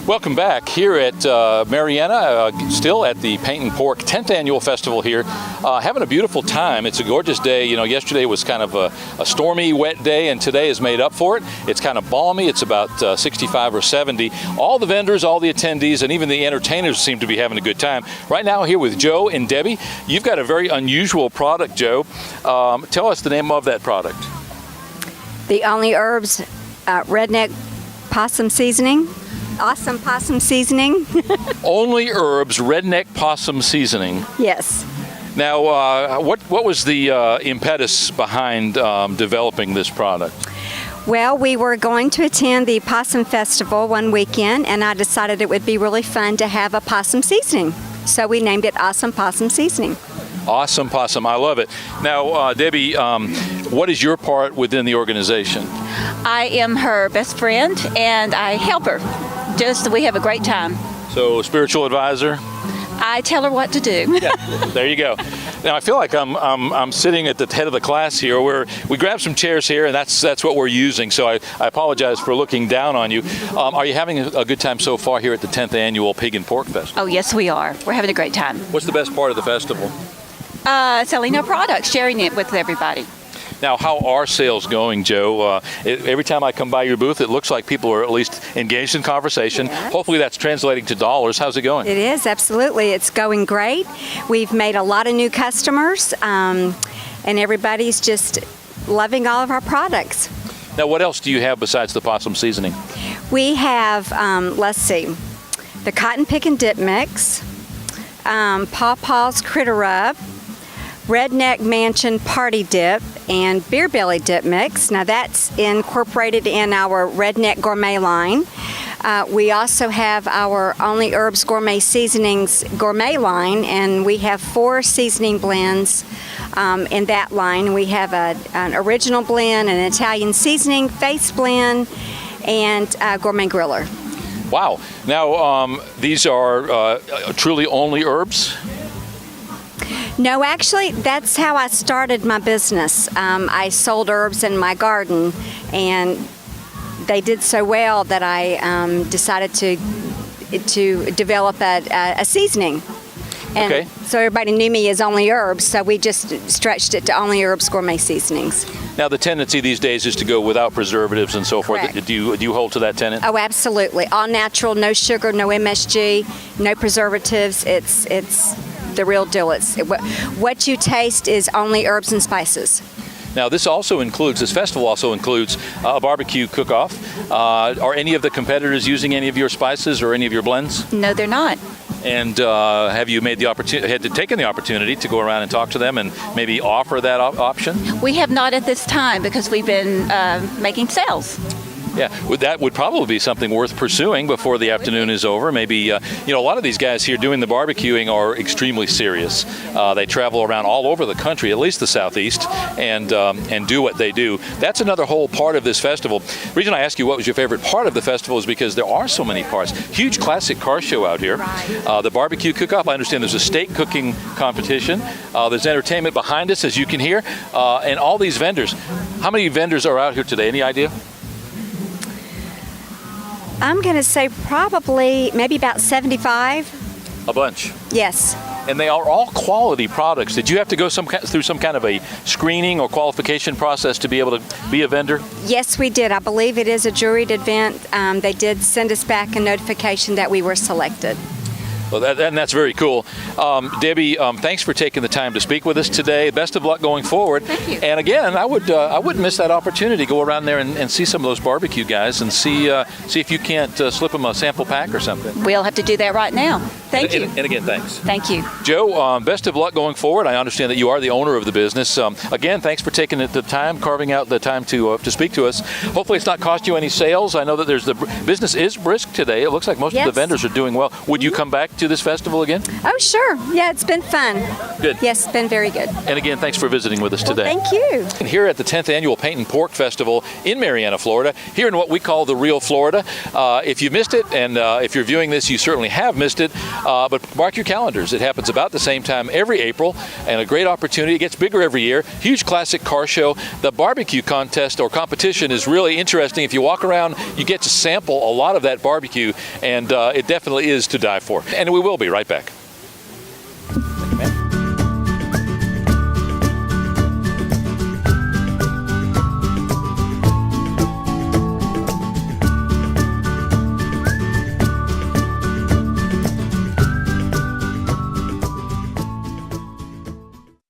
Welcome back here at Marianna, still at the Paint and Pork 10th Annual Festival here. Having a beautiful time. It's a gorgeous day. You know, yesterday was kind of a stormy, wet day, and today is made up for it. It's kind of balmy. It's about 65 or 70. All the vendors, all the attendees, and even the entertainers seem to be having a good time. Right now here with Joe and Debbie. You've got a very unusual product, Joe. Tell us the name of that product. The Only Herbs Redneck Possum Seasoning. Awesome possum seasoning. Only Herbs Redneck Possum Seasoning. Yes. Now, what was the impetus behind developing this product? Well, we were going to attend the Possum Festival one weekend, and I decided it would be really fun to have a possum seasoning. So we named it Awesome Possum Seasoning. Awesome Possum. I love it. Now, Debbie, what is your part within the organization? I am her best friend, and I help her. We have a great time. So, spiritual advisor? I tell her what to do. Yeah, there you go. Now, I feel like I'm sitting at the head of the class here. We grabbed some chairs here, and that's what we're using. So I apologize for looking down on you. Are you having a good time so far here at the 10th Annual Pig and Pork Festival? Oh, yes, we are. We're having a great time. What's the best part of the festival? Selling our products, sharing it with everybody. Now, how are sales going, Joe? Every time I come by your booth, it looks like people are at least engaged in conversation. Yeah. Hopefully that's translating to dollars. How's it going? It is, absolutely. It's going great. We've made a lot of new customers, and everybody's just loving all of our products. Now, what else do you have besides the possum seasoning? We have, let's see, the Cotton Pick and Dip Mix, Paw Paw's Critter Rub, Redneck Mansion Party Dip, and Beer Belly Dip Mix. Now that's incorporated in our Redneck Gourmet line. We also have our Only Herbs Gourmet Seasonings Gourmet line, and we have 4 seasoning blends in that line. We have an original blend, an Italian seasoning, face blend, and Gourmet Griller. Wow. Now, these are truly only herbs? No, actually, that's how I started my business. I sold herbs in my garden, and they did so well that I decided to develop a seasoning. And okay. So everybody knew me as Only Herbs, so we just stretched it to Only Herbs Gourmet Seasonings. Now, the tendency these days is to go without preservatives and so Correct. forth. Do you hold to that tenet? Oh, absolutely. All natural, no sugar, no MSG, no preservatives. It's the real deal. It's what you taste is only herbs and spices. Now, this festival also includes a barbecue cook-off. Are any of the competitors using any of your spices or any of your blends? No, they're not. And have you taken the opportunity to go around and talk to them and maybe offer that option? We have not at this time because we've been making sales. Yeah, that would probably be something worth pursuing before the afternoon is over. Maybe, a lot of these guys here doing the barbecuing are extremely serious. They travel around all over the country, at least the Southeast, and do what they do. That's another whole part of this festival. The reason I ask you what was your favorite part of the festival is because there are so many parts. Huge classic car show out here. Right. The barbecue cook-off, I understand there's a steak cooking competition. There's entertainment behind us, as you can hear, and all these vendors. How many vendors are out here today? Any idea? I'm going to say probably maybe about 75. A bunch. Yes. And they are all quality products. Did you have to go through some kind of a screening or qualification process to be able to be a vendor? Yes, we did. I believe it is a juried event. They did send us back a notification that we were selected. Well, that's very cool. Debbie, thanks for taking the time to speak with us today. Best of luck going forward. Thank you. And again, I wouldn't miss that opportunity to go around there and see some of those barbecue guys and see if you can't slip them a sample pack or something. We'll have to do that right now. Thank you. And again, thanks. Thank you. Joe, best of luck going forward. I understand that you are the owner of the business. Again, thanks for taking the time, carving out the time to speak to us. Hopefully it's not cost you any sales. I know that the business is brisk today. It looks like most of the vendors are doing well. Would you come back to this festival again? Oh, sure. Yeah, it's been fun. Good. Yes, it's been very good. And again, thanks for visiting with us today. Thank you. And here at the 10th Annual Paint and Pork Festival in Marianna, Florida, here in what we call the real Florida. If you missed it, and if you're viewing this, you certainly have missed it, But mark your calendars. It happens about the same time every April, and a great opportunity. It gets bigger every year. Huge classic car show. The barbecue contest or competition is really interesting. If you walk around, you get to sample a lot of that barbecue, and it definitely is to die for. And we will be right back.